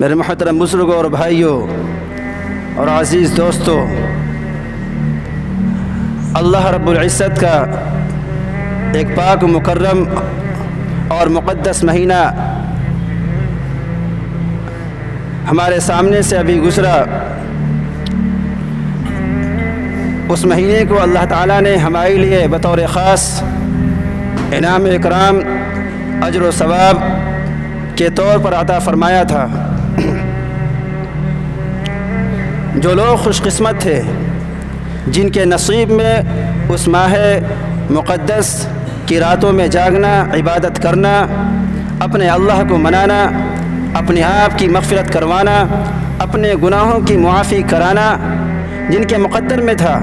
میرے محترم بزرگوں اور بھائیوں اور عزیز دوستوں، اللہ رب العزت کا ایک پاک مکرم اور مقدس مہینہ ہمارے سامنے سے ابھی گزرا۔ اس مہینے کو اللہ تعالیٰ نے ہمارے لیے بطور خاص انعام اکرام، اجر و ثواب کے طور پر عطا فرمایا تھا۔ جو لوگ خوش قسمت تھے جن کے نصیب میں اس ماہ مقدس کی راتوں میں جاگنا، عبادت کرنا، اپنے اللہ کو منانا، اپنے آپ کی مغفرت کروانا، اپنے گناہوں کی معافی کرانا، جن کے مقدر میں تھا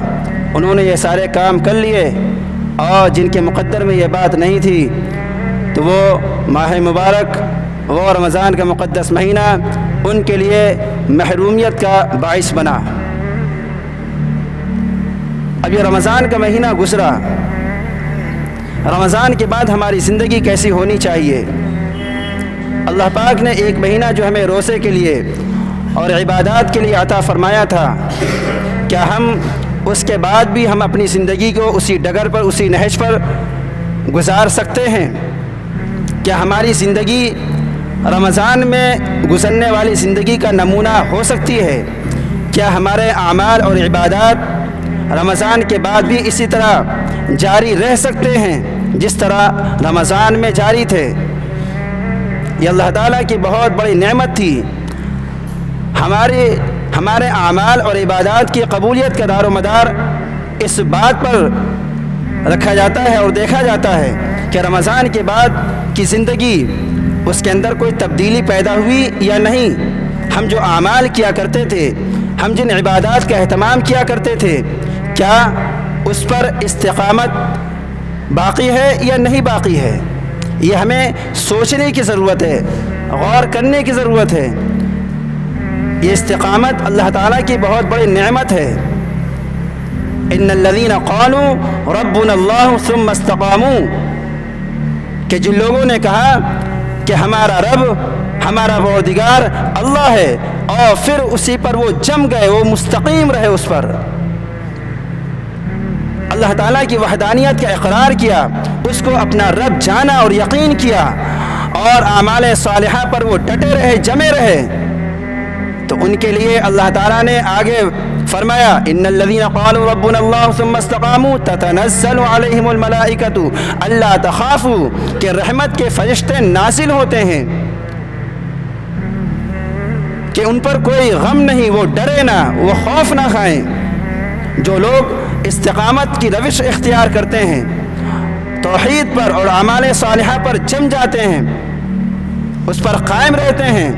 انہوں نے یہ سارے کام کر لیے، اور جن کے مقدر میں یہ بات نہیں تھی تو وہ ماہ مبارک، وہ رمضان کا مقدس مہینہ ان کے لیے محرومیت کا باعث بنا۔ اب یہ رمضان کا مہینہ گزرا، رمضان کے بعد ہماری زندگی کیسی ہونی چاہیے؟ اللہ پاک نے ایک مہینہ جو ہمیں روزے کے لیے اور عبادات کے لیے عطا فرمایا تھا، کیا ہم اس کے بعد بھی ہم اپنی زندگی کو اسی ڈگر پر، اسی نہج پر گزار سکتے ہیں؟ کیا ہماری زندگی رمضان میں گزرنے والی زندگی کا نمونہ ہو سکتی ہے؟ کیا ہمارے اعمال اور عبادات رمضان کے بعد بھی اسی طرح جاری رہ سکتے ہیں جس طرح رمضان میں جاری تھے؟ یہ اللہ تعالیٰ کی بہت بڑی نعمت تھی۔ ہمارے اعمال اور عبادات کی قبولیت کا دار و مدار اس بات پر رکھا جاتا ہے اور دیکھا جاتا ہے کہ رمضان کے بعد کی زندگی، اس کے اندر کوئی تبدیلی پیدا ہوئی یا نہیں۔ ہم جو اعمال کیا کرتے تھے، ہم جن عبادات کا اہتمام کیا کرتے تھے، کیا اس پر استقامت باقی ہے یا نہیں باقی ہے؟ یہ ہمیں سوچنے کی ضرورت ہے، غور کرنے کی ضرورت ہے۔ یہ استقامت اللہ تعالیٰ کی بہت بڑی نعمت ہے۔ ان الذین قالوا ربنا اللہ ثم استقاموا، کہ جن لوگوں نے کہا کہ ہمارا رب، ہمارا پروردگار اللہ ہے، اور پھر اسی پر وہ جم گئے، وہ مستقیم رہے اس پر، اللہ تعالیٰ کی وحدانیت کا اقرار کیا، اس کو اپنا رب جانا اور یقین کیا، اور اعمال صالحہ پر وہ ڈٹے رہے، جمے رہے، تو ان کے لیے اللہ تعالیٰ نے آگے فرمایا ان الذین قالوا ربنا اللہ ثم استقاموا تتنزل علیہم الملائکۃ الا تخافوا، کہ رحمت کے فرشتے نازل ہوتے ہیں کہ ان پر کوئی غم نہیں، وہ ڈرے نہ، وہ خوف نہ کھائیں۔ جو لوگ استقامت کی روش اختیار کرتے ہیں، توحید پر اور اعمال صالحہ پر جم جاتے ہیں، اس پر قائم رہتے ہیں،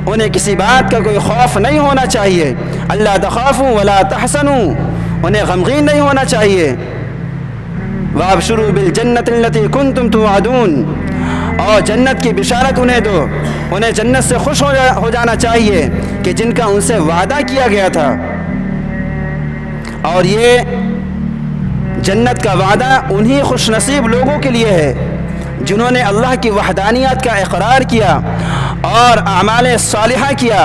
انہیں کسی بات کا کوئی خوف نہیں ہونا چاہیے۔ اللہ تخافوا ولا تحزنوا، انہیں غمگین نہیں ہونا چاہیے۔ وابشروا بالجنۃ التي كنتم توعدون، اور جنت کی بشارت انہیں دو، انہیں جنت سے خوش ہو جانا چاہیے کہ جن کا ان سے وعدہ کیا گیا تھا۔ اور یہ جنت کا وعدہ انہی خوش نصیب لوگوں کے لیے ہے جنہوں نے اللہ کی وحدانیت کا اقرار کیا اور اعمال صالحہ کیا،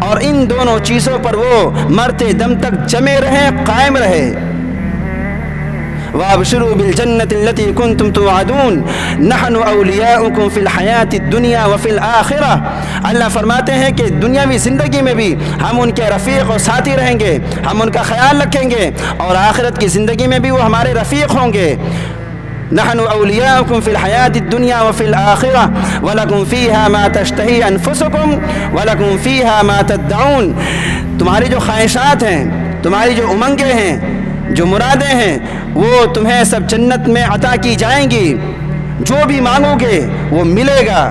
اور ان دونوں چیزوں پر وہ مرتے دم تک جمے رہے، قائم رہے۔ وَابْشِرُوا بِالْجَنَّةِ الَّتِي كُنْتُمْ تُوعَدُونَ نَحْنُ أَوْلِيَاؤُكُمْ فِي الْحَيَاةِ الدُّنْيَا وَفِي الْآخِرَةِ، اللہ فرماتے ہیں کہ دنیاوی زندگی میں بھی ہم ان کے رفیق اور ساتھی رہیں گے، ہم ان کا خیال رکھیں گے، اور آخرت کی زندگی میں بھی وہ ہمارے رفیق ہوں گے۔ نحن اولیاؤکم فی الحیاۃ الدنیا وفی الآخرہ ولکم فیہا ما تشتہی انفسکم ولکم فیہا ما تدعون، تمہاری جو خواہشات ہیں، تمہاری جو امنگیں ہیں، جو مرادیں ہیں، وہ تمہیں سب جنت میں عطا کی جائیں گی۔ جو بھی مانگو گے وہ ملے گا،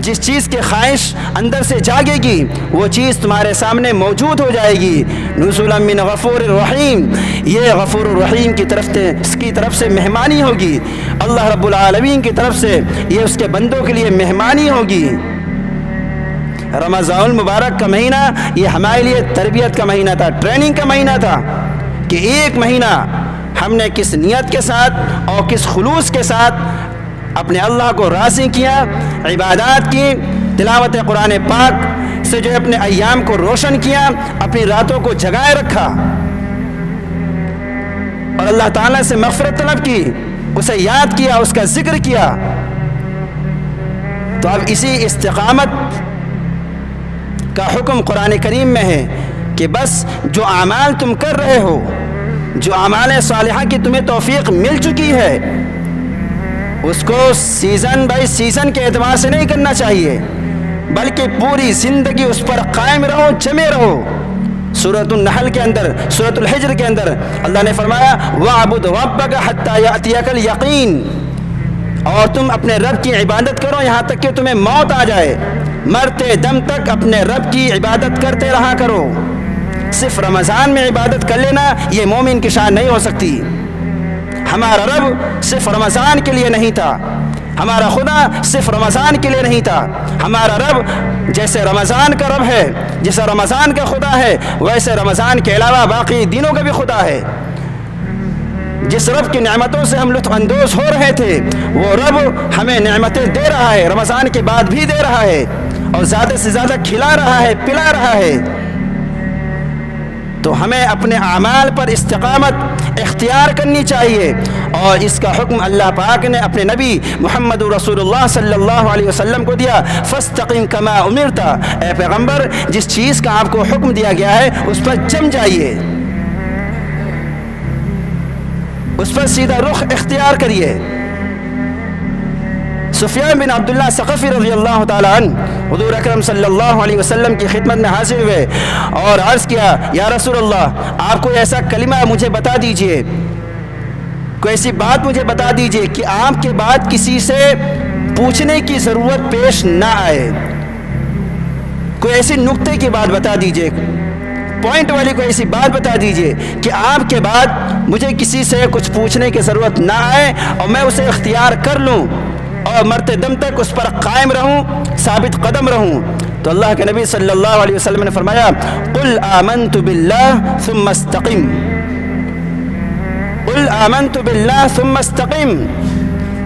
جس چیز کی خواہش اندر سے جاگے گی وہ چیز تمہارے سامنے موجود ہو جائے گی۔ نزلا من غفور الرحیم، یہ غفور الرحیم کی طرف سے مہمانی ہوگی، اللہ رب العالمین کی طرف سے یہ اس کے بندوں کے لیے مہمانی ہوگی۔ رمضان المبارک کا مہینہ یہ ہمارے لیے تربیت کا مہینہ تھا، ٹریننگ کا مہینہ تھا، کہ ایک مہینہ ہم نے کس نیت کے ساتھ اور کس خلوص کے ساتھ اپنے اللہ کو راضی کیا، عبادات کی، تلاوت قرآن پاک، سے جو ہے اپنے ایام کو روشن کیا، اپنی راتوں کو جگائے رکھا اور اللہ تعالیٰ سے مغفرت طلب کی، اسے یاد کیا، اس کا ذکر کیا، تو اب اسی استقامت کا حکم قرآن کریم میں ہے کہ بس جو اعمال تم کر رہے ہو، جو اعمال صالحہ کی تمہیں توفیق مل چکی ہے، اس کو سیزن بائی سیزن کے اعتبار سے نہیں کرنا چاہیے، بلکہ پوری زندگی اس پر قائم رہو، جمے رہو۔ سورۃ النحل کے اندر، سورۃ الحجر کے اندر اللہ نے فرمایا وَاعْبُدْ رَبَّكَ حَتَّى يَأْتِيَكَ الْيَقِينُ، اور تم اپنے رب کی عبادت کرو یہاں تک کہ تمہیں موت آ جائے، مرتے دم تک اپنے رب کی عبادت کرتے رہا کرو۔ صرف رمضان میں عبادت کر لینا یہ مومن کی شان نہیں ہو سکتی۔ ہمارا رب صرف رمضان کے لیے نہیں تھا، ہمارا خدا صرف رمضان کے لیے نہیں تھا، ہمارا رب جیسے رمضان کا رب ہے، جیسا رمضان کا خدا ہے، ویسے رمضان کے علاوہ باقی دنوں کا بھی خدا ہے۔ جس رب کی نعمتوں سے ہم لطف اندوز ہو رہے تھے، وہ رب ہمیں نعمتیں دے رہا ہے، رمضان کے بعد بھی دے رہا ہے، اور زیادہ سے زیادہ کھلا رہا ہے، پلا رہا ہے۔ تو ہمیں اپنے اعمال پر استقامت اختیار کرنی چاہیے، اور اس کا حکم اللہ پاک نے اپنے نبی محمد رسول اللہ صلی اللہ علیہ وسلم کو دیا، فاستقم کما امرت، اے پیغمبر جس چیز کا آپ کو حکم دیا گیا ہے اس پر جم جائیے، اس پر سیدھا رخ اختیار کریے۔ سفیان بن عبداللہ ثقفی رضی اللہ تعالی عنہ حضور اکرم صلی اللہ علیہ وسلم کی خدمت میں حاضر ہوئے اور عرض کیا، یا رسول اللہ آپ کو ایسا کلمہ مجھے بتا دیجئے، کوئی ایسی بات مجھے بتا دیجئے کہ آپ کے بعد کسی سے پوچھنے کی ضرورت پیش نہ آئے، کوئی ایسی نقطے کی بات بتا دیجئے، پوائنٹ والی کوئی ایسی بات بتا دیجئے کہ آپ کے بعد مجھے کسی سے کچھ پوچھنے کی ضرورت نہ آئے اور میں اسے اختیار کر لوں اور مرتے دم تک اس پر قائم رہوں، ثابت قدم رہوں۔ تو اللہ کے نبی صلی اللہ علیہ وسلم نے فرمایا قل آمنت باللہ ثم استقم، قل آمنت باللہ ثم استقم،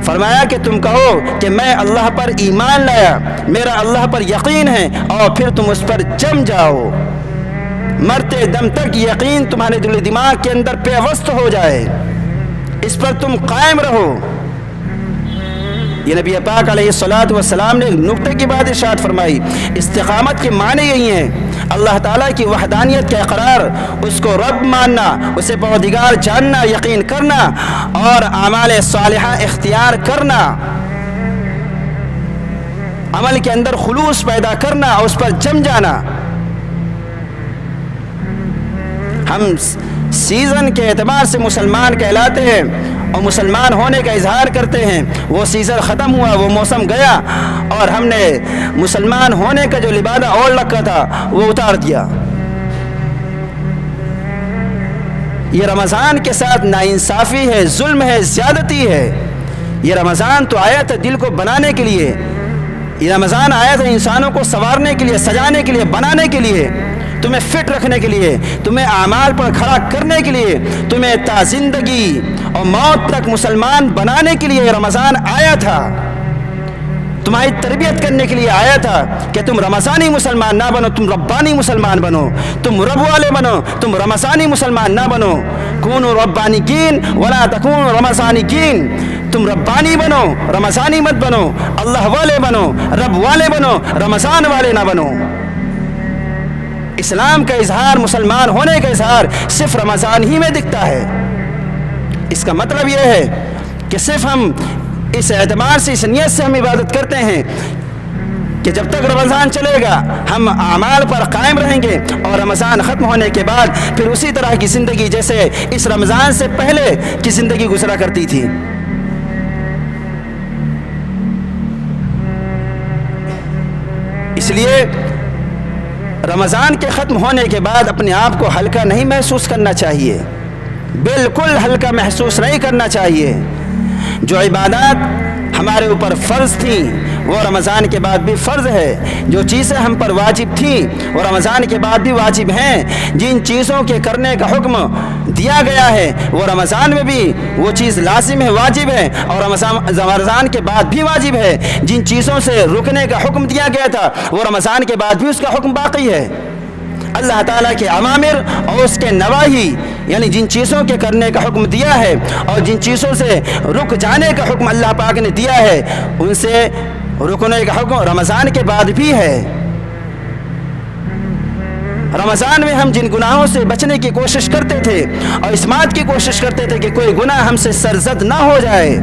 فرمایا کہ تم کہو کہ میں اللہ پر ایمان لایا، میرا اللہ پر یقین ہے، اور پھر تم اس پر جم جاؤ، مرتے دم تک یقین تمہارے دل و دماغ کے اندر پیوست ہو جائے، اس پر تم قائم رہو۔ یہ نبی پاک علیہ الصلوۃ والسلام نے ایک نقطے کی بات ارشاد فرمائی۔ استقامت کے معنی یہی ہیں، اللہ تعالیٰ کی وحدانیت کا اقرار، اس کو رب ماننا، اسے پروردگار جاننا، یقین کرنا، اور اعمال صالحہ اختیار کرنا، عمل کے اندر خلوص پیدا کرنا اور اس پر جم جانا۔ ہم سیزن کے اعتبار سے مسلمان کہلاتے ہیں اور مسلمان ہونے کا اظہار کرتے ہیں، وہ سیزن ختم ہوا، وہ موسم گیا، اور ہم نے مسلمان ہونے کا جو لبادہ اوڑھ رکھا تھا وہ اتار دیا۔ یہ رمضان کے ساتھ ناانصافی ہے، ظلم ہے، زیادتی ہے۔ یہ رمضان تو آیا تھا دل کو بنانے کے لیے، یہ رمضان آیا تھا انسانوں کو سنوارنے کے لیے، سجانے کے لیے، بنانے کے لیے، تمہیں فٹ رکھنے کے لیے، تمہیں اعمال پر کھڑا کرنے کے لیے، تمہیں تا زندگی اور موت تک مسلمان بنانے کے لیے رمضان آیا تھا، تمہاری تربیت کرنے کے لیے آیا تھا کہ تم رمضانی مسلمان نہ بنو، تم ربانی مسلمان بنو، تم رب والے بنو، تم رمضانی مسلمان نہ بنو۔ کونوا ربانیین ولا تکونوا رمضانیین، تم ربانی بنو، رمضانی مت بنو، اللہ والے بنو، رب والے بنو، رمضان والے نہ بنو۔ اسلام کا اظہار، مسلمان ہونے کا اظہار صرف رمضان ہی میں دکھتا ہے۔ اس کا مطلب یہ ہے کہ صرف ہم اس اعتبار سے، اس نیت سے ہم عبادت کرتے ہیں کہ جب تک رمضان چلے گا ہم اعمال پر قائم رہیں گے، اور رمضان ختم ہونے کے بعد پھر اسی طرح کی زندگی جیسے اس رمضان سے پہلے کی زندگی گزرا کرتی تھی۔ اس لیے رمضان کے ختم ہونے کے بعد اپنے آپ کو ہلکا نہیں محسوس کرنا چاہیے، بالکل ہلکا محسوس نہیں کرنا چاہیے۔ جو عبادات ہمارے اوپر فرض تھیں وہ رمضان کے بعد بھی فرض ہے، جو چیزیں ہم پر واجب تھیں وہ رمضان کے بعد بھی واجب ہیں، جن چیزوں کے کرنے کا حکم دیا گیا ہے وہ رمضان میں بھی وہ چیز لازم ہے، واجب ہے، اور رمضان کے بعد بھی واجب ہے۔ جن چیزوں سے رکنے کا حکم دیا گیا تھا وہ رمضان کے بعد بھی اس کا حکم باقی ہے۔ اللہ تعالیٰ کے اوامر اور اس کے نواہی، یعنی جن چیزوں کے کرنے کا حکم دیا ہے اور جن چیزوں سے رک جانے کا حکم اللہ پاک نے دیا ہے، ان سے رکنے کا حکم رمضان کے بعد بھی ہے۔ رمضان میں ہم جن گناہوں سے بچنے کی کوشش کرتے تھے اور اس بات کی کوشش کرتے تھے کہ کوئی گناہ ہم سے سرزد نہ ہو جائے،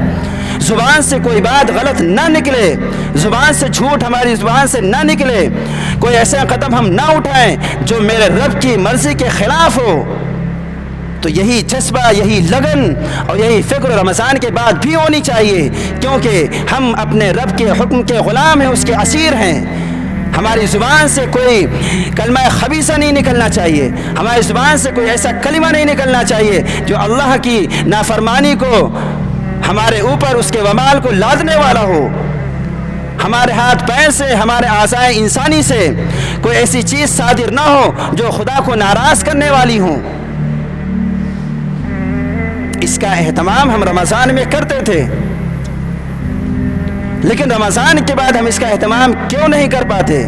زبان سے کوئی بات غلط نہ نکلے، زبان سے جھوٹ ہماری زبان سے نہ نکلے، کوئی ایسا قدم ہم نہ اٹھائیں جو میرے رب کی مرضی کے خلاف ہو، تو یہی جذبہ، یہی لگن اور یہی فکر رمضان کے بعد بھی ہونی چاہیے، کیونکہ ہم اپنے رب کے حکم کے غلام ہیں، اس کے اسیر ہیں۔ ہماری زبان سے کوئی کلمہ خبیثہ نہیں نکلنا چاہیے، ہماری زبان سے کوئی ایسا کلمہ نہیں نکلنا چاہیے جو اللہ کی نافرمانی کو ہمارے اوپر، اس کے وبال کو لادنے والا ہو۔ ہمارے ہاتھ پیر سے، ہمارے اعضائے انسانی سے کوئی ایسی چیز صادر نہ ہو جو خدا کو ناراض کرنے والی ہوں۔ اس کا اہتمام ہم رمضان میں کرتے تھے، لیکن رمضان کے بعد ہم اس کا اہتمام کیوں نہیں کر پاتے؟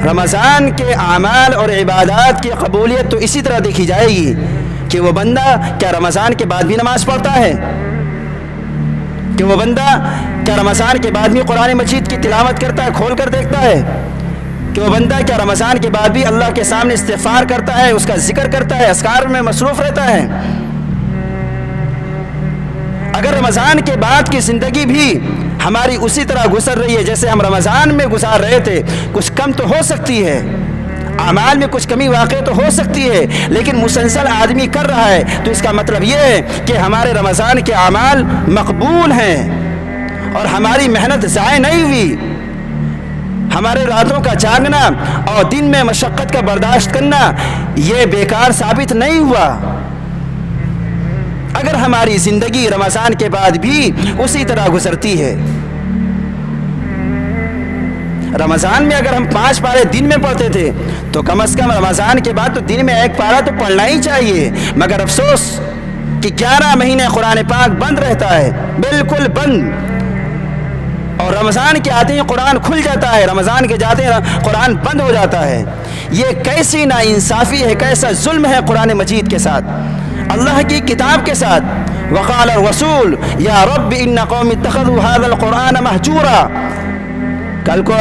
رمضان کے اعمال اور عبادات کی قبولیت تو اسی طرح دیکھی جائے گی کہ وہ بندہ کیا رمضان کے بعد بھی نماز پڑھتا ہے، کہ وہ بندہ کیا رمضان کے بعد بھی قرآن مجید کی تلاوت کرتا ہے، کھول کر دیکھتا ہے، کہ وہ بندہ کیا رمضان کے بعد بھی اللہ کے سامنے استغفار کرتا ہے، اس کا ذکر کرتا ہے، اذکار میں مصروف رہتا ہے۔ اگر رمضان کے بعد کی زندگی بھی ہماری اسی طرح گزر رہی ہے جیسے ہم رمضان میں گزار رہے تھے، کچھ کم تو ہو سکتی ہے، اعمال میں کچھ کمی واقع تو ہو سکتی ہے، لیکن مسلسل آدمی کر رہا ہے تو اس کا مطلب یہ ہے کہ ہمارے رمضان کے اعمال مقبول ہیں اور ہماری محنت ضائع نہیں ہوئی، ہمارے راتوں کا جاگنا اور دن میں مشقت کا برداشت کرنا یہ بیکار ثابت نہیں ہوا۔ اگر ہماری زندگی رمضان کے بعد بھی اسی طرح گزرتی ہے، رمضان میں اگر ہم 5 پارے دن میں پڑھتے تھے تو کم از کم رمضان کے بعد تو دن میں 1 پارہ تو پڑھنا ہی چاہیے، مگر افسوس کہ 11 مہینے قرآن پاک بند رہتا ہے، بالکل بند، اور رمضان کے آتے ہی قرآن کھل جاتا ہے، رمضان کے جاتے ہیں قرآن بند ہو جاتا ہے۔ یہ کیسی ناانصافی ہے، کیسا ظلم ہے قرآن مجید کے ساتھ، اللہ کی کتاب کے ساتھ۔ وقال الرسول یا رب ان قوم اتخذوا هذا القرآن مہجورا، کل کو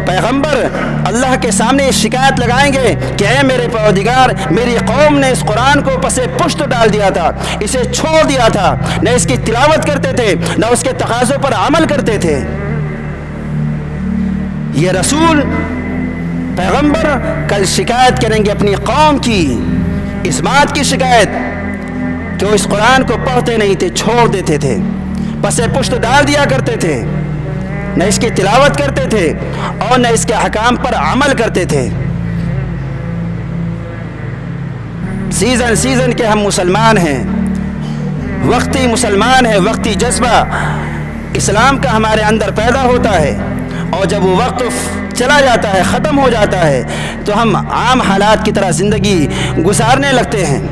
پیغمبر اللہ کے سامنے یہ شکایت لگائیں گے کہ اے میرے پروردگار، میری قوم نے اس قرآن کو پس پشت ڈال دیا تھا، اسے چھوڑ دیا تھا، نہ اس کی تلاوت کرتے تھے نہ اس کے تقاضوں پر عمل کرتے تھے۔ یہ رسول پیغمبر کل شکایت کریں گے اپنی قوم کی، اس بات کی شکایت کہ وہ اس قرآن کو پڑھتے نہیں تھے، چھوڑ دیتے تھے، پس پشت ڈال دیا کرتے تھے، نہ اس کی تلاوت کرتے تھے اور نہ اس کے احکام پر عمل کرتے تھے۔ سیزن کے ہم مسلمان ہیں، وقتی مسلمان ہیں، وقتی جذبہ اسلام کا ہمارے اندر پیدا ہوتا ہے، اور جب وہ وقت چلا جاتا ہے، ختم ہو جاتا ہے، تو ہم عام حالات کی طرح زندگی گزارنے لگتے ہیں۔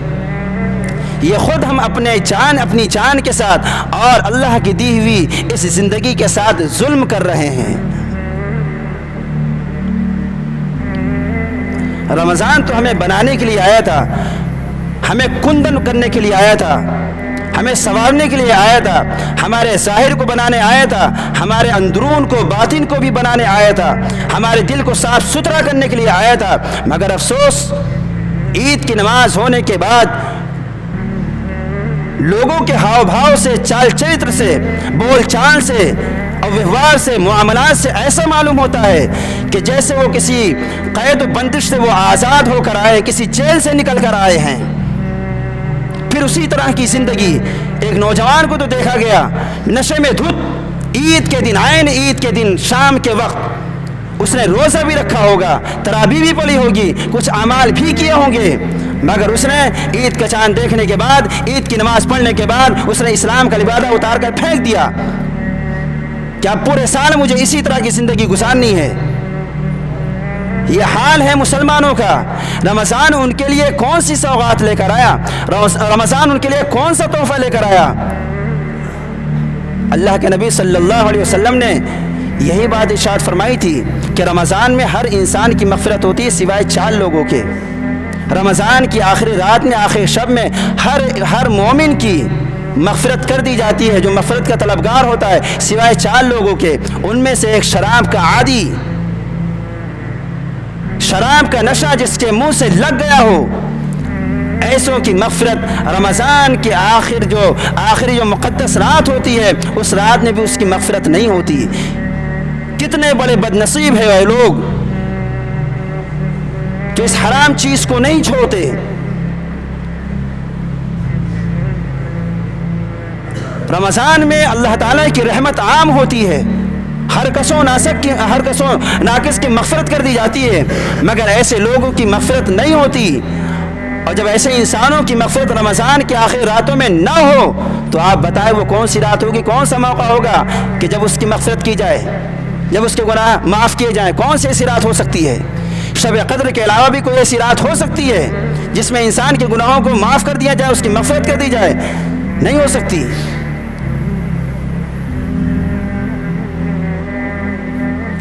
یہ خود ہم اپنی جان کے ساتھ اور اللہ کی دی ہوئی اس زندگی کے ساتھ ظلم کر رہے ہیں۔ رمضان تو ہمیں بنانے کے لیے آیا تھا، ہمیں کندن کرنے کے لیے آیا تھا، ہمیں سنوارنے کے لیے آیا تھا، ہمارے ظاہر کو بنانے آیا تھا، ہمارے اندرون کو، باطن کو بھی بنانے آیا تھا، ہمارے دل کو صاف ستھرا کرنے کے لیے آیا تھا۔ مگر افسوس، عید کی نماز ہونے کے بعد لوگوں کے ہاؤ بھاؤ سے، چال چریتر سے، بول چال سے اور ویوہار سے، معاملات سے ایسا معلوم ہوتا ہے کہ جیسے وہ کسی قید و بندش سے وہ آزاد ہو کر آئے، کسی جیل سے نکل کر آئے ہیں۔ پھر اسی طرح کی زندگی ایک نوجوان کو تو دیکھا گیا نشے میں دھت، عید کے دن، عین عید کے دن شام کے وقت اس نے روزہ بھی رکھا ہوگا، تراویح بھی پڑھی ہوگی، کچھ اعمال بھی کیے ہوں گے، مگر اس نے عید کا چاند دیکھنے کے بعد، عید کی نماز پڑھنے کے بعد اس نے اسلام کا لبادہ اتار کر پھینک دیا کہ اب پورے سال مجھے اسی طرح کی زندگی گزارنی ہے۔ یہ حال ہے مسلمانوں کا۔ رمضان ان کے لیے کون سی سوغات لے کر آیا؟ رمضان ان کے لیے کون سا تحفہ لے کر آیا؟ اللہ کے نبی صلی اللہ علیہ وسلم نے یہی بات ارشاد فرمائی تھی کہ رمضان میں ہر انسان کی مغفرت ہوتی ہے سوائے 4 لوگوں کے۔ رمضان کی آخری رات میں، آخری شب میں ہر مومن کی مغفرت کر دی جاتی ہے، جو مغفرت کا طلبگار ہوتا ہے، سوائے 4 لوگوں کے۔ ان میں سے ایک شراب کا عادی، شراب کا نشہ جس کے منہ سے لگ گیا ہو، ایسوں کی مغفرت رمضان کے آخری جو مقدس رات ہوتی ہے، اس رات میں بھی اس کی مغفرت نہیں ہوتی۔ کتنے بڑے بد نصیب ہیں وہ لوگ جو اس حرام چیز کو نہیں چھوڑتے۔ رمضان میں اللہ تعالیٰ کی رحمت عام ہوتی ہے، ہر کس و ناقص کی مغفرت کر دی جاتی ہے، مگر ایسے لوگوں کی مغفرت نہیں ہوتی۔ اور جب ایسے انسانوں کی مغفرت رمضان کے آخری راتوں میں نہ ہو تو آپ بتائیں وہ کون سی رات ہوگی، کون سا موقع ہوگا کہ جب اس کی مغفرت کی جائے، جب اس کے گناہ معاف کیے جائیں؟ کون سی ایسی رات ہو سکتی ہے؟ شب قدر کے علاوہ بھی کوئی ایسی رات ہو سکتی ہے جس میں انسان کے گناہوں کو معاف کر دیا جائے، اس کی مغفرت کر دی جائے؟ نہیں ہو سکتی۔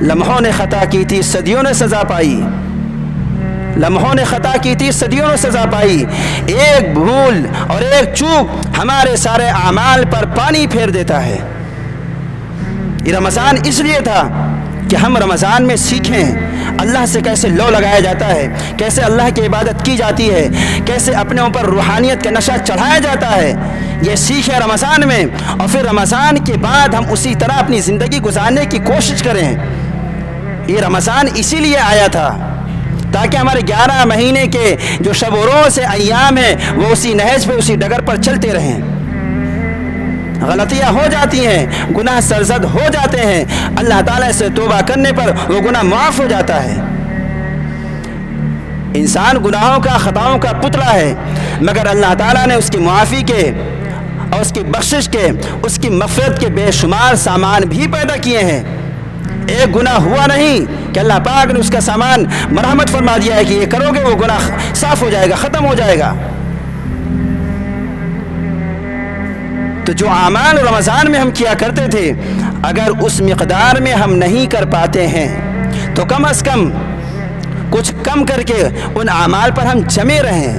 لمحوں نے خطا کی تھی، صدیوں نے سزا پائی۔ لمحوں نے خطا کی تھی، صدیوں نے سزا پائی۔ ایک بھول اور ایک چوک ہمارے سارے اعمال پر پانی پھیر دیتا ہے۔ یہ رمضان اس لیے تھا کہ ہم رمضان میں سیکھیں اللہ سے کیسے لو لگایا جاتا ہے، کیسے اللہ کی عبادت کی جاتی ہے، کیسے اپنے اوپر روحانیت کا نشہ چڑھایا جاتا ہے۔ یہ سیکھیں رمضان میں، اور پھر رمضان کے بعد ہم اسی طرح اپنی زندگی گزارنے کی کوشش کریں۔ یہ رمضان اسی لیے آیا تھا تاکہ ہمارے 11 مہینے کے جو شب و روز ایام ہیں وہ اسی نہج پہ، اسی ڈگر پر چلتے رہیں۔ غلطیاں ہو جاتی ہیں، گناہ سرزد ہو جاتے ہیں، اللہ تعالیٰ سے توبہ کرنے پر وہ گناہ معاف ہو جاتا ہے۔ انسان گناہوں کا، خطاؤں کا پتلا ہے، مگر اللہ تعالیٰ نے اس کی معافی کے اور اس کی بخشش کے، اس کی مغفرت کے بے شمار سامان بھی پیدا کیے ہیں۔ ایک گناہ ہوا نہیں کہ اللہ پاک نے اس کا سامان مرحمت فرما دیا ہے کہ یہ کرو گے وہ گناہ صاف ہو جائے گا، ختم ہو جائے گا۔ تو جو اعمال رمضان میں ہم کیا کرتے تھے، اگر اس مقدار میں ہم نہیں کر پاتے ہیں تو کم از کم کچھ کم کر کے ان اعمال پر ہم جمے رہیں۔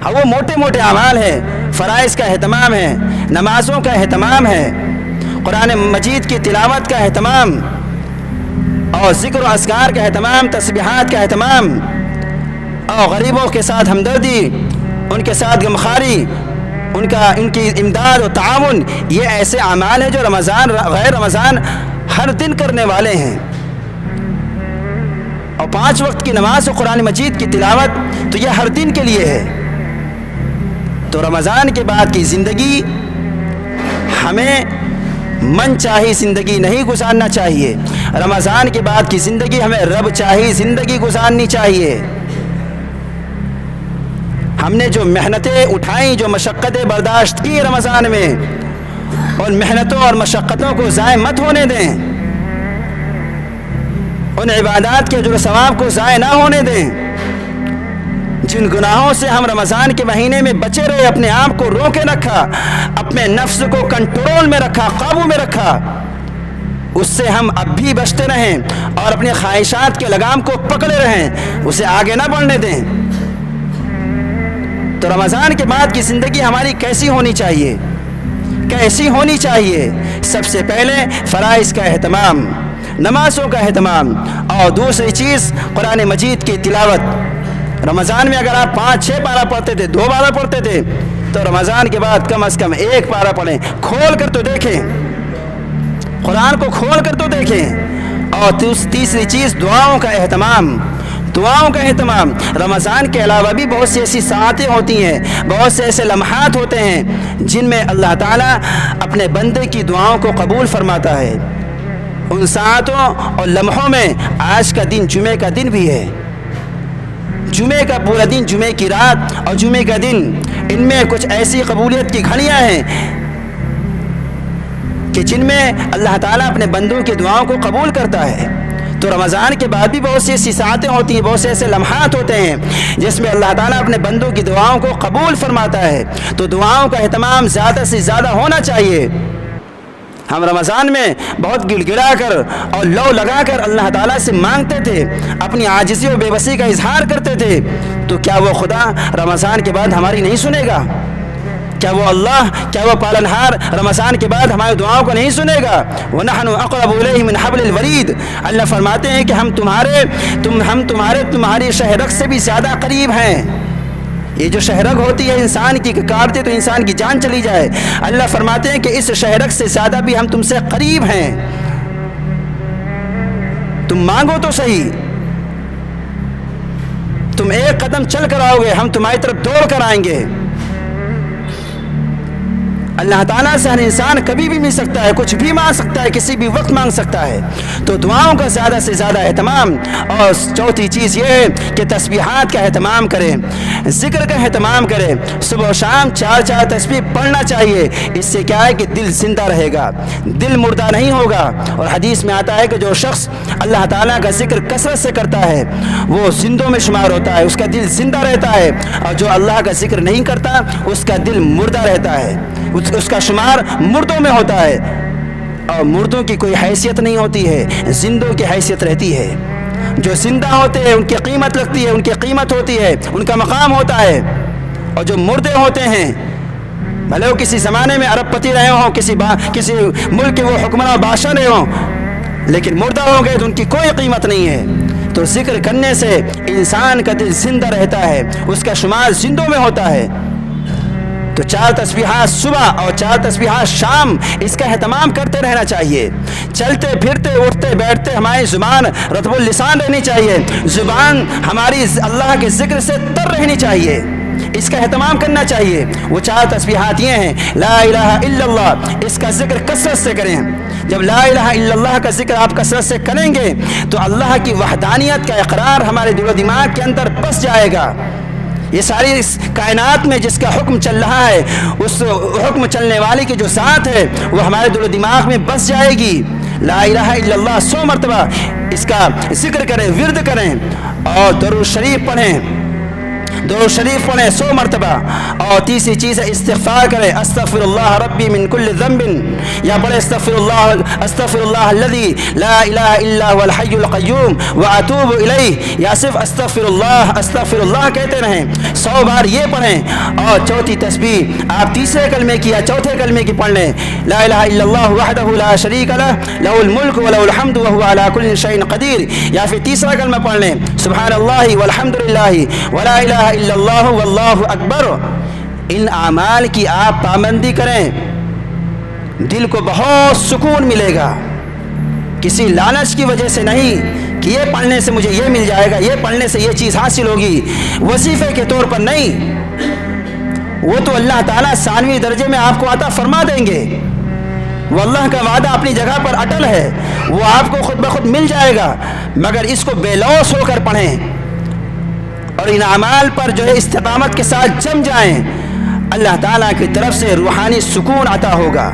وہ موٹے موٹے اعمال ہیں، فرائض کا اہتمام ہے، نمازوں کا اہتمام ہے، قرآن مجید کی تلاوت کا اہتمام، اور ذکر و اذکار کا اہتمام، تسبیحات کا اہتمام، اور غریبوں کے ساتھ ہمدردی، ان کے ساتھ غمخواری، ان کی امداد و تعاون، یہ ایسے اعمال ہیں جو رمضان غیر رمضان ہر دن کرنے والے ہیں۔ اور 5 وقت کی نماز و قرآن مجید کی تلاوت تو یہ ہر دن کے لیے ہے۔ تو رمضان کے بعد کی زندگی ہمیں من چاہی زندگی نہیں گزارنا چاہیے۔ رمضان کے بعد کی زندگی ہمیں رب چاہی زندگی گزارنی چاہیے۔ ہم نے جو محنتیں اٹھائیں، جو مشقتیں برداشت کی رمضان میں، ان محنتوں اور مشقتوں کو ضائع مت ہونے دیں، ان عبادات کے اجر و ثواب کو ضائع نہ ہونے دیں۔ جن گناہوں سے ہم رمضان کے مہینے میں بچے رہے، اپنے آپ کو روکے رکھا، اپنے نفس کو کنٹرول میں رکھا، قابو میں رکھا، اس سے ہم اب بھی بچتے رہیں اور اپنے خواہشات کے لگام کو پکڑے رہیں، اسے آگے نہ بڑھنے دیں۔ تو رمضان کے بعد کی زندگی ہماری کیسی ہونی چاہیے؟ کیسی ہونی چاہیے؟ سب سے پہلے فرائض کا اہتمام، نمازوں کا اہتمام، اور دوسری چیز قرآن مجید کی تلاوت۔ رمضان میں اگر آپ 5-6 پارہ پڑھتے تھے، 2 پارہ پڑھتے تھے، تو رمضان کے بعد کم از کم 1 پارہ پڑھیں، کھول کر تو دیکھیں، قرآن کو کھول کر تو دیکھیں۔ اور تیسری چیز دعاؤں کا اہتمام، دعاؤں کا اہتمام۔ رمضان کے علاوہ بھی بہت سی ایسی ساعتیں ہوتی ہیں، بہت سے ایسے لمحات ہوتے ہیں جن میں اللہ تعالیٰ اپنے بندے کی دعاؤں کو قبول فرماتا ہے۔ ان ساعتوں اور لمحوں میں آج کا دن جمعے کا دن بھی ہے، جمعے کا پورا دن، جمعے کی رات اور جمعے کا دن، ان میں کچھ ایسی قبولیت کی گھڑیاں ہیں کہ جن میں اللہ تعالیٰ اپنے بندوں کی دعاؤں کو قبول کرتا ہے۔ تو رمضان کے بعد بھی بہت سی ایسی ساعتیں ہوتی ہیں، بہت سے ایسے لمحات ہوتے ہیں جس میں اللہ تعالیٰ اپنے بندوں کی دعاؤں کو قبول فرماتا ہے، تو دعاؤں کا اہتمام زیادہ سے زیادہ ہونا چاہیے۔ ہم رمضان میں بہت گڑ گڑا کر اور لو لگا کر اللہ تعالیٰ سے مانگتے تھے، اپنی عاجزی و بے بسی کا اظہار کرتے تھے، تو کیا وہ خدا رمضان کے بعد ہماری نہیں سنے گا؟ کیا وہ اللہ، کیا وہ پالنہار رمضان کے بعد ہماری دعاؤں کو نہیں سنے گا؟ وَنَحْنُ أَقْرَبُ إِلَيْهِ مِنْ حَبْلِ الْوَرِيدِ، اللہ فرماتے ہیں کہ ہم تمہاری شہرگ سے بھی زیادہ قریب ہیں۔ یہ جو شہرگ ہوتی ہے انسان کی، کاٹتے تو انسان کی جان چلی جائے، اللہ فرماتے ہیں کہ اس شہرگ سے زیادہ بھی ہم تم سے قریب ہیں، تم مانگو تو صحیح، تم ایک قدم چل کر آؤ گے، ہم تمہاری طرف دوڑ کر آئیں گے۔ اللہ تعالیٰ سے ہر انسان کبھی بھی مل سکتا ہے، کچھ بھی مانگ سکتا ہے، کسی بھی وقت مانگ سکتا ہے، تو دعاؤں کا زیادہ سے زیادہ اہتمام۔ اور چوتھی چیز یہ ہے کہ تسبیحات کا اہتمام کریں، ذکر کا اہتمام کریں، صبح و شام 4 تسبیح پڑھنا چاہیے۔ اس سے کیا ہے کہ دل زندہ رہے گا، دل مردہ نہیں ہوگا۔ اور حدیث میں آتا ہے کہ جو شخص اللہ تعالیٰ کا ذکر کثرت سے کرتا ہے وہ زندوں میں شمار ہوتا ہے، اس کا دل زندہ رہتا ہے، اور جو اللہ کا ذکر نہیں کرتا اس کا دل مردہ رہتا ہے، اس کا شمار مردوں میں ہوتا ہے۔ اور مردوں کی کوئی حیثیت نہیں ہوتی ہے، زندوں کی حیثیت رہتی ہے۔ جو زندہ ہوتے ہیں ان کی قیمت لگتی ہے، ان کی قیمت ہوتی ہے، ان کا مقام ہوتا ہے۔ اور جو مردے ہوتے ہیں، بھلے وہ کسی زمانے میں ارب پتی رہے ہوں، کسی ملک کے وہ حکمراں بادشاہ رہے ہوں، لیکن مردہ ہو گئے تو ان کی کوئی قیمت نہیں ہے۔ تو ذکر کرنے سے انسان کا دل زندہ رہتا ہے، اس کا شمار زندوں میں ہوتا ہے۔ تو 4 تسبیحات صبح اور 4 تسبیحات شام، اس کا اہتمام کرتے رہنا چاہیے۔ چلتے پھرتے اٹھتے بیٹھتے ہماری زبان رطب اللسان رہنی چاہیے، زبان ہماری اللہ کے ذکر سے تر رہنی چاہیے، اس کا اہتمام کرنا چاہیے۔ وہ 4 تسبیحات یہ ہیں: لا الہ الا اللہ، اس کا ذکر کثرت سے کریں۔ جب لا الہ الا اللہ کا ذکر آپ کثرت سے کریں گے تو اللہ کی وحدانیت کا اقرار ہمارے دل و دماغ کے اندر بس جائے گا۔ یہ ساری اس کائنات میں جس کا حکم چل رہا ہے، اس حکم چلنے والے کی جو ذات ہے وہ ہمارے دل و دماغ میں بس جائے گی۔ لا الہ الا اللہ 100 مرتبہ اس کا ذکر کریں، ورد کریں، اور درود شریف پڑھیں، درود شریف پڑھیں 100 مرتبہ۔ اور تیسری چیز ہے استغفار کریں، استغفر اللہ ربی من کل ذنب، یا پڑھیں استغفر اللہ الذی لا الہ الا هو الحی القیوم واتوب الیہ، یا صرف استغفر اللہ کہتے رہیں 100 بار یہ پڑھیں۔ اور چوتھی تسبیح آپ تیسرے کلمے کی یا چوتھے کلمے کی پڑھ لیں، لا الہ الا اللہ وحدہ لا شریک لہ لہ الملک ولہ الحمد وہو علی کل شیء قدیر، یا پھر تیسرا کلمہ پڑھ لیں سبحان اللہ والحمد للہ ولا الہ الا اللہ واللہ اکبر۔ ان اعمال کی آپ پابندی کریں، دل کو بہت سکون ملے گا، کسی لالچ کی وجہ سے نہیں کہ یہ پڑھنے سے مجھے یہ مل جائے گا، یہ پڑھنے سے یہ چیز حاصل ہوگی، وظیفے کے طور پر نہیں، وہ تو اللہ تعالیٰ ثانوی درجے میں آپ کو عطا فرما دیں گے، وہ اللہ کا وعدہ اپنی جگہ پر اٹل ہے، وہ آپ کو خود بخود مل جائے گا، مگر اس کو بے لوث ہو کر پڑھیں اور ان اعمال پر جو ہے استقامت کے ساتھ جم جائیں۔ اللہ تعالیٰ کی طرف سے روحانی سکون عطا ہوگا،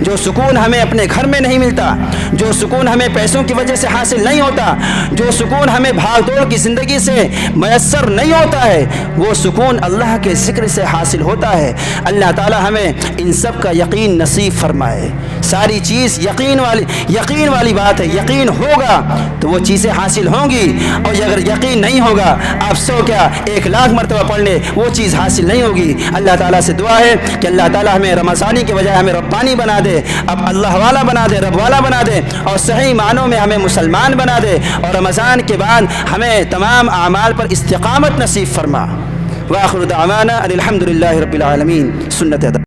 جو سکون ہمیں اپنے گھر میں نہیں ملتا، جو سکون ہمیں پیسوں کی وجہ سے حاصل نہیں ہوتا، جو سکون ہمیں بھاگ دوڑ کی زندگی سے میسر نہیں ہوتا ہے، وہ سکون اللہ کے ذکر سے حاصل ہوتا ہے۔ اللہ تعالی ہمیں ان سب کا یقین نصیب فرمائے۔ ساری چیز یقین والی بات ہے، یقین ہوگا تو وہ چیزیں حاصل ہوں گی، اور اگر یقین نہیں ہوگا آپ 100 کیا 1,00,000 مرتبہ پڑھ لیں وہ چیز حاصل نہیں ہوگی۔ اللہ تعالیٰ سے دعا ہے کہ اللہ تعالیٰ ہمیں رمضانی کے بجائے ہمیں ربانی بنا دے، اب اللہ والا بنا دے، رب والا بنا دے، اور صحیح معنوں میں ہمیں مسلمان بنا دے، اور رمضان کے بعد ہمیں تمام اعمال پر استقامت نصیب فرما۔ وآخر دعوانا ان الحمد للہ رب العالمین۔ سنت